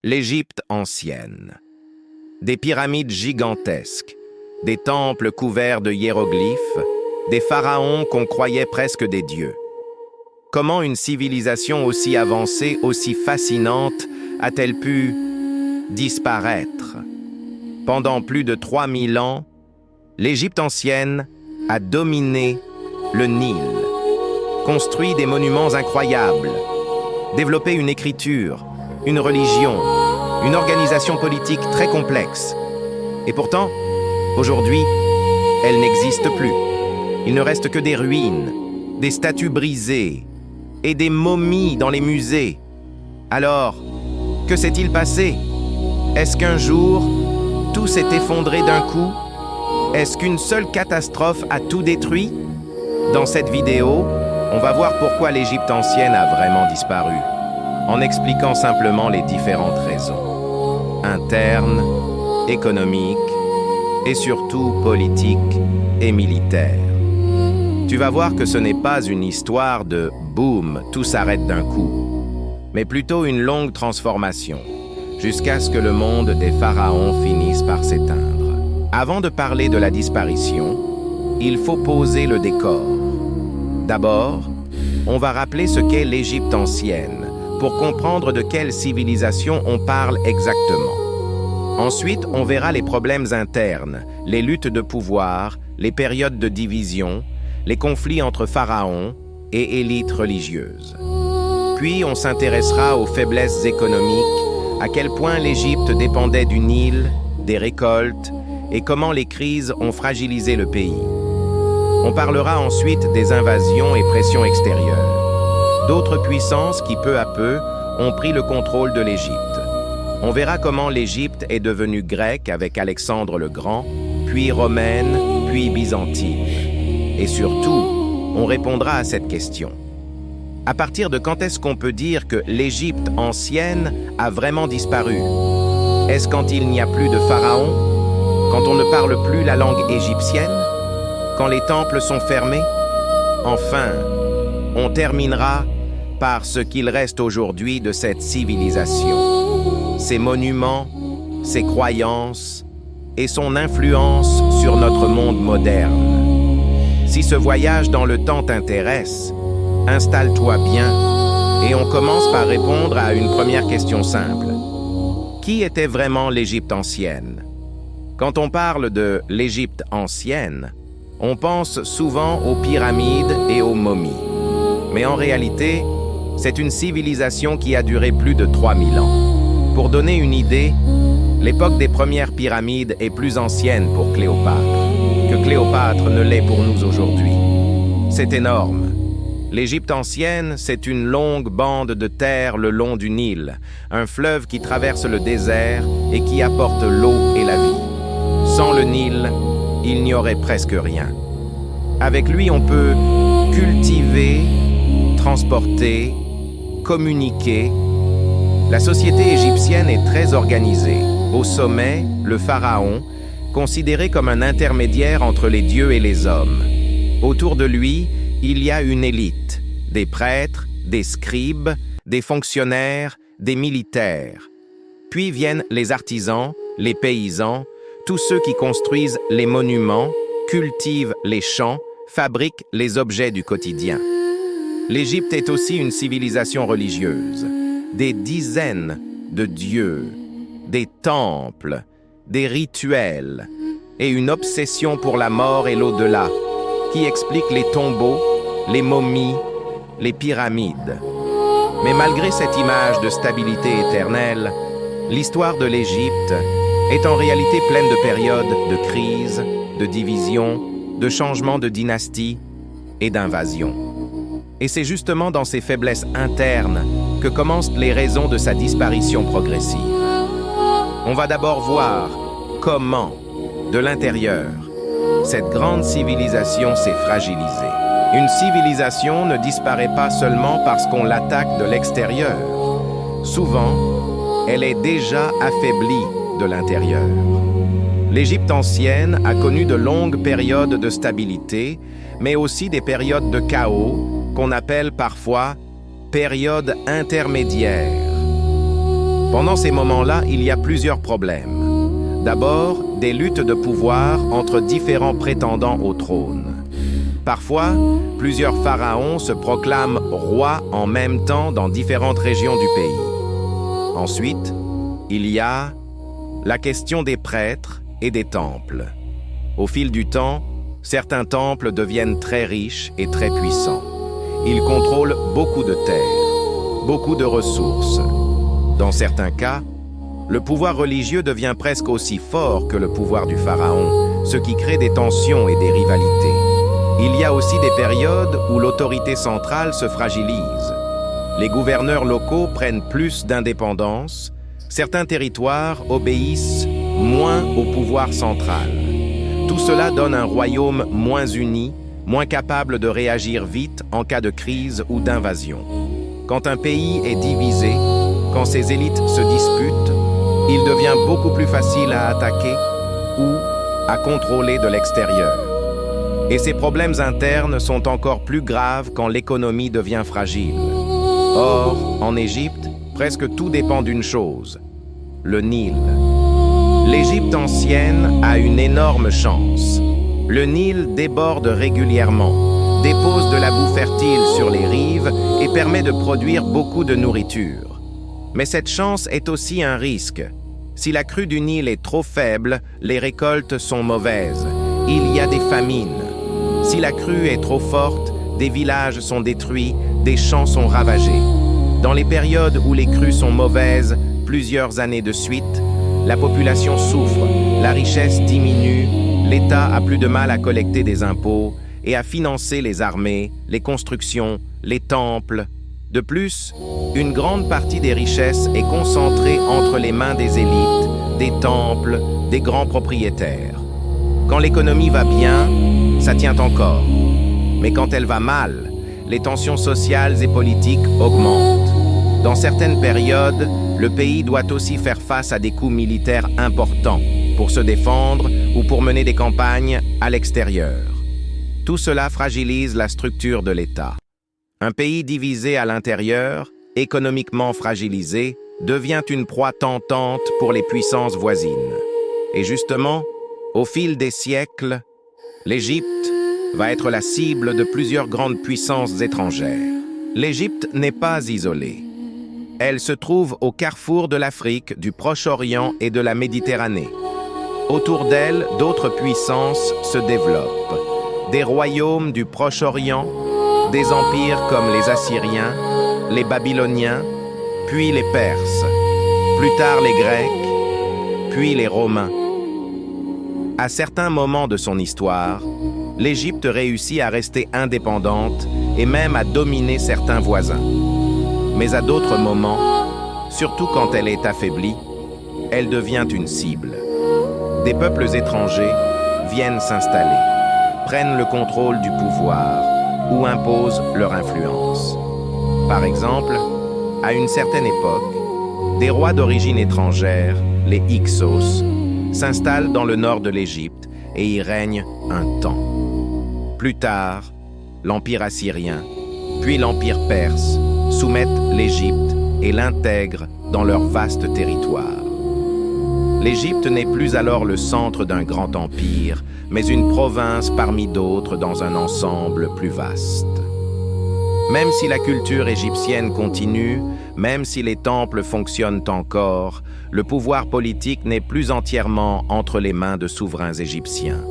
L'Égypte ancienne. Des pyramides gigantesques, des temples couverts de hiéroglyphes, des pharaons qu'on croyait presque des dieux. Comment une civilisation aussi avancée, aussi fascinante, a-t-elle pu disparaître? Pendant plus de 3000 ans, l'Égypte ancienne a dominé le Nil, construit des monuments incroyables, développé une écriture, une religion, une organisation politique très complexe. Et pourtant, aujourd'hui, elle n'existe plus. Il ne reste que des ruines, des statues brisées et des momies dans les musées. Alors, que s'est-il passé? Est-ce qu'un jour, tout s'est effondré d'un coup? Est-ce qu'une seule catastrophe a tout détruit? Dans cette vidéo, on va voir pourquoi l'Égypte ancienne a vraiment disparu, en expliquant simplement les différentes raisons, internes, économiques, et surtout politiques et militaires. Tu vas voir que ce n'est pas une histoire de « boum, tout s'arrête d'un coup », mais plutôt une longue transformation, jusqu'à ce que le monde des pharaons finisse par s'éteindre. Avant de parler de la disparition, il faut poser le décor. D'abord, on va rappeler ce qu'est l'Égypte ancienne, pour comprendre de quelle civilisation on parle exactement. Ensuite, on verra les problèmes internes, les luttes de pouvoir, les périodes de division, les conflits entre pharaons et élites religieuses. Puis, on s'intéressera aux faiblesses économiques, à quel point l'Égypte dépendait du Nil, des récoltes, et comment les crises ont fragilisé le pays. On parlera ensuite des invasions et pressions extérieures. D'autres puissances qui, peu à peu, ont pris le contrôle de l'Égypte. On verra comment l'Égypte est devenue grecque avec Alexandre le Grand, puis romaine, puis byzantine. Et surtout, on répondra à cette question. À partir de quand est-ce qu'on peut dire que l'Égypte ancienne a vraiment disparu? Est-ce quand il n'y a plus de pharaons? Quand on ne parle plus la langue égyptienne? Quand les temples sont fermés? Enfin, on terminera par ce qu'il reste aujourd'hui de cette civilisation, ses monuments, ses croyances et son influence sur notre monde moderne. Si ce voyage dans le temps t'intéresse, installe-toi bien et on commence par répondre à une première question simple. Qui était vraiment l'Égypte ancienne? Quand on parle de l'Égypte ancienne, on pense souvent aux pyramides et aux momies. Mais en réalité, c'est une civilisation qui a duré plus de 3000 ans. Pour donner une idée, l'époque des premières pyramides est plus ancienne pour Cléopâtre que Cléopâtre ne l'est pour nous aujourd'hui. C'est énorme. L'Égypte ancienne, c'est une longue bande de terre le long du Nil, un fleuve qui traverse le désert et qui apporte l'eau et la vie. Sans le Nil, il n'y aurait presque rien. Avec lui, on peut cultiver, transporter, communiquer. La société égyptienne est très organisée. Au sommet, le pharaon, considéré comme un intermédiaire entre les dieux et les hommes. Autour de lui, il y a une élite, des prêtres, des scribes, des fonctionnaires, des militaires. Puis viennent les artisans, les paysans, tous ceux qui construisent les monuments, cultivent les champs, fabriquent les objets du quotidien. L'Égypte est aussi une civilisation religieuse. Des dizaines de dieux, des temples, des rituels et une obsession pour la mort et l'au-delà qui explique les tombeaux, les momies, les pyramides. Mais malgré cette image de stabilité éternelle, l'histoire de l'Égypte est en réalité pleine de périodes de crise, de division, de changements de dynastie et d'invasion. Et c'est justement dans ces faiblesses internes que commencent les raisons de sa disparition progressive. On va d'abord voir comment, de l'intérieur, cette grande civilisation s'est fragilisée. Une civilisation ne disparaît pas seulement parce qu'on l'attaque de l'extérieur. Souvent, elle est déjà affaiblie de l'intérieur. L'Égypte ancienne a connu de longues périodes de stabilité, mais aussi des périodes de chaos qu'on appelle parfois périodes intermédiaires. Pendant ces moments-là, il y a plusieurs problèmes. D'abord, des luttes de pouvoir entre différents prétendants au trône. Parfois, plusieurs pharaons se proclament rois en même temps dans différentes régions du pays. Ensuite, il y a la question des prêtres et des temples. Au fil du temps, certains temples deviennent très riches et très puissants. Ils contrôlent beaucoup de terres, beaucoup de ressources. Dans certains cas, le pouvoir religieux devient presque aussi fort que le pouvoir du pharaon, ce qui crée des tensions et des rivalités. Il y a aussi des périodes où l'autorité centrale se fragilise. Les gouverneurs locaux prennent plus d'indépendance, certains territoires obéissent moins au pouvoir central. Tout cela donne un royaume moins uni, moins capable de réagir vite en cas de crise ou d'invasion. Quand un pays est divisé, quand ses élites se disputent, il devient beaucoup plus facile à attaquer ou à contrôler de l'extérieur. Et ces problèmes internes sont encore plus graves quand l'économie devient fragile. Or, en Égypte, presque tout dépend d'une chose, le Nil. L'Égypte ancienne a une énorme chance. Le Nil déborde régulièrement, dépose de la boue fertile sur les rives et permet de produire beaucoup de nourriture. Mais cette chance est aussi un risque. Si la crue du Nil est trop faible, les récoltes sont mauvaises. Il y a des famines. Si la crue est trop forte, des villages sont détruits, des champs sont ravagés. Dans les périodes où les crues sont mauvaises, plusieurs années de suite, la population souffre, la richesse diminue, l'État a plus de mal à collecter des impôts et à financer les armées, les constructions, les temples. De plus, une grande partie des richesses est concentrée entre les mains des élites, des temples, des grands propriétaires. Quand l'économie va bien, ça tient encore. Mais quand elle va mal, les tensions sociales et politiques augmentent. Dans certaines périodes, le pays doit aussi faire face à des coups militaires importants pour se défendre ou pour mener des campagnes à l'extérieur. Tout cela fragilise la structure de l'État. Un pays divisé à l'intérieur, économiquement fragilisé, devient une proie tentante pour les puissances voisines. Et justement, au fil des siècles, l'Égypte va être la cible de plusieurs grandes puissances étrangères. L'Égypte n'est pas isolée. Elle se trouve au carrefour de l'Afrique, du Proche-Orient et de la Méditerranée. Autour d'elle, d'autres puissances se développent. Des royaumes du Proche-Orient, des empires comme les Assyriens, les Babyloniens, puis les Perses, plus tard les Grecs, puis les Romains. À certains moments de son histoire, l'Égypte réussit à rester indépendante et même à dominer certains voisins. Mais à d'autres moments, surtout quand elle est affaiblie, elle devient une cible. Des peuples étrangers viennent s'installer, prennent le contrôle du pouvoir ou imposent leur influence. Par exemple, à une certaine époque, des rois d'origine étrangère, les Hyksos, s'installent dans le nord de l'Égypte et y règnent un temps. Plus tard, l'Empire assyrien, puis l'Empire perse soumettent l'Égypte et l'intègrent dans leur vaste territoire. L'Égypte n'est plus alors le centre d'un grand empire, mais une province parmi d'autres dans un ensemble plus vaste. Même si la culture égyptienne continue, même si les temples fonctionnent encore, le pouvoir politique n'est plus entièrement entre les mains de souverains égyptiens.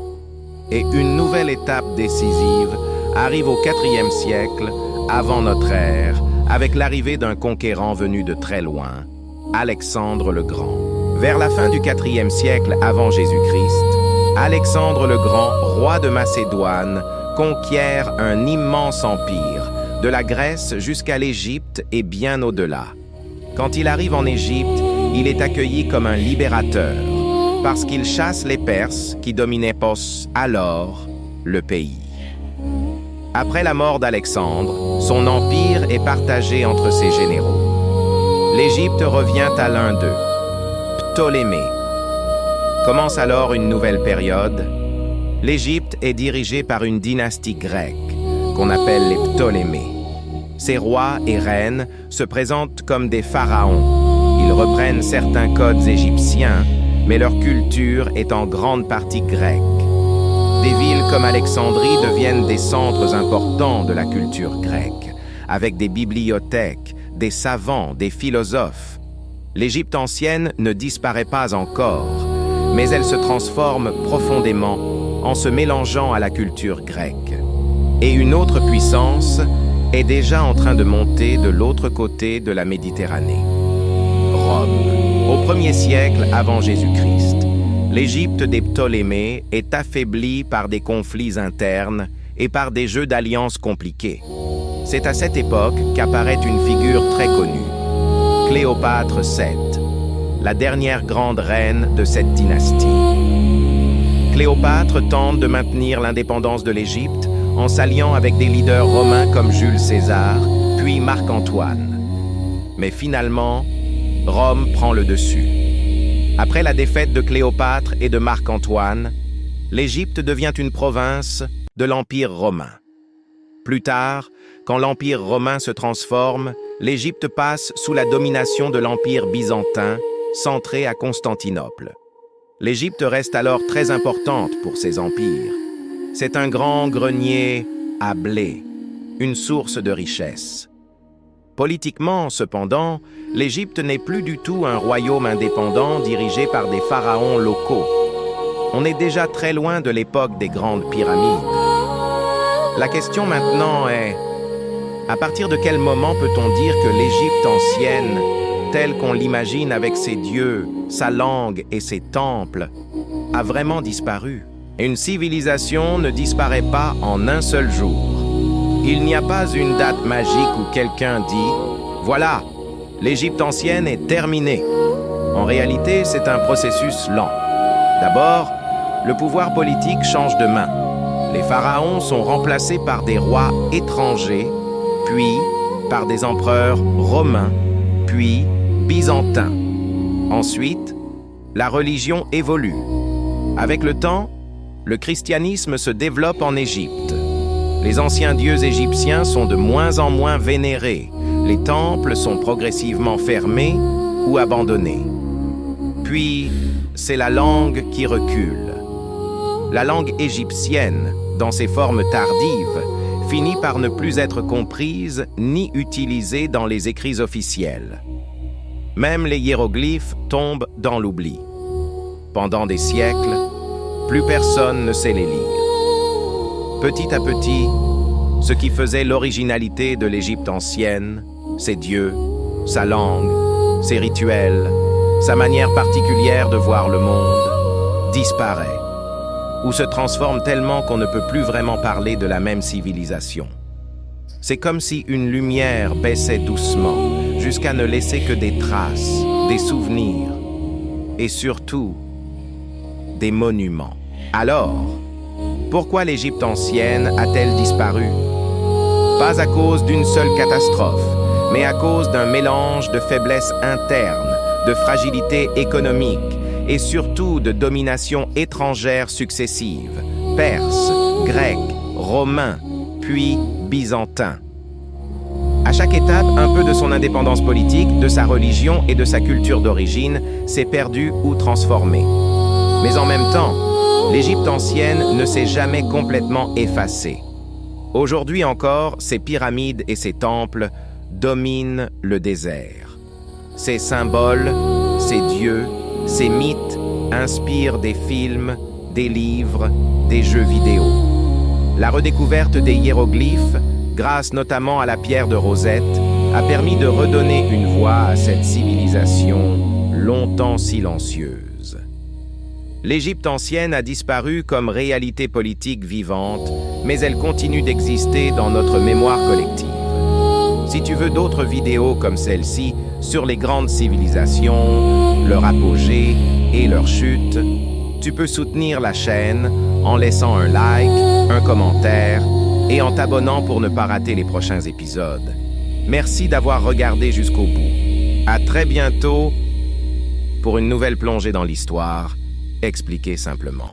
Et une nouvelle étape décisive arrive au IVe siècle, avant notre ère, avec l'arrivée d'un conquérant venu de très loin, Alexandre le Grand. Vers la fin du IVe siècle avant Jésus-Christ, Alexandre le Grand, roi de Macédoine, conquiert un immense empire, de la Grèce jusqu'à l'Égypte et bien au-delà. Quand il arrive en Égypte, il est accueilli comme un libérateur, parce qu'il chasse les Perses qui dominaient alors le pays. Après la mort d'Alexandre, son empire est partagé entre ses généraux. L'Égypte revient à l'un d'eux, Ptolémée. Commence alors une nouvelle période. L'Égypte est dirigée par une dynastie grecque, qu'on appelle les Ptolémées. Ces rois et reines se présentent comme des pharaons. Ils reprennent certains codes égyptiens, mais leur culture est en grande partie grecque. Des villes comme Alexandrie deviennent des centres importants de la culture grecque, avec des bibliothèques, des savants, des philosophes. L'Égypte ancienne ne disparaît pas encore, mais elle se transforme profondément en se mélangeant à la culture grecque. Et une autre puissance est déjà en train de monter de l'autre côté de la Méditerranée. Rome. Au 1er siècle avant Jésus-Christ, l'Égypte des Ptolémées est affaiblie par des conflits internes et par des jeux d'alliances compliqués. C'est à cette époque qu'apparaît une figure très connue, Cléopâtre VII, la dernière grande reine de cette dynastie. Cléopâtre tente de maintenir l'indépendance de l'Égypte en s'alliant avec des leaders romains comme Jules César, puis Marc-Antoine. Mais finalement, Rome prend le dessus. Après la défaite de Cléopâtre et de Marc-Antoine, l'Égypte devient une province de l'Empire romain. Plus tard, quand l'Empire romain se transforme, l'Égypte passe sous la domination de l'Empire byzantin, centré à Constantinople. L'Égypte reste alors très importante pour ces empires. C'est un grand grenier à blé, une source de richesse. Politiquement, cependant, l'Égypte n'est plus du tout un royaume indépendant dirigé par des pharaons locaux. On est déjà très loin de l'époque des grandes pyramides. La question maintenant est, à partir de quel moment peut-on dire que l'Égypte ancienne, telle qu'on l'imagine avec ses dieux, sa langue et ses temples, a vraiment disparu? Une civilisation ne disparaît pas en un seul jour. Il n'y a pas une date magique où quelqu'un dit « Voilà, l'Égypte ancienne est terminée ». En réalité, c'est un processus lent. D'abord, le pouvoir politique change de main. Les pharaons sont remplacés par des rois étrangers, puis par des empereurs romains, puis byzantins. Ensuite, la religion évolue. Avec le temps, le christianisme se développe en Égypte. Les anciens dieux égyptiens sont de moins en moins vénérés. Les temples sont progressivement fermés ou abandonnés. Puis, c'est la langue qui recule. La langue égyptienne, dans ses formes tardives, finit par ne plus être comprise ni utilisée dans les écrits officiels. Même les hiéroglyphes tombent dans l'oubli. Pendant des siècles, plus personne ne sait les lire. Petit à petit, ce qui faisait l'originalité de l'Égypte ancienne, ses dieux, sa langue, ses rituels, sa manière particulière de voir le monde, disparaît, ou se transforme tellement qu'on ne peut plus vraiment parler de la même civilisation. C'est comme si une lumière baissait doucement, jusqu'à ne laisser que des traces, des souvenirs, et surtout, des monuments. Alors, pourquoi l'Égypte ancienne a-t-elle disparu? Pas à cause d'une seule catastrophe, mais à cause d'un mélange de faiblesses internes, de fragilité économique et surtout de domination étrangère successive, perse, grec, romain, puis byzantin. À chaque étape, un peu de son indépendance politique, de sa religion et de sa culture d'origine s'est perdu ou transformé. Mais en même temps, l'Égypte ancienne ne s'est jamais complètement effacée. Aujourd'hui encore, ses pyramides et ses temples dominent le désert. Ses symboles, ses dieux, ses mythes inspirent des films, des livres, des jeux vidéo. La redécouverte des hiéroglyphes, grâce notamment à la pierre de Rosette, a permis de redonner une voix à cette civilisation longtemps silencieuse. L'Égypte ancienne a disparu comme réalité politique vivante, mais elle continue d'exister dans notre mémoire collective. Si tu veux d'autres vidéos comme celle-ci sur les grandes civilisations, leur apogée et leur chute, tu peux soutenir la chaîne en laissant un like, un commentaire et en t'abonnant pour ne pas rater les prochains épisodes. Merci d'avoir regardé jusqu'au bout. À très bientôt pour une nouvelle plongée dans l'histoire, expliquée simplement.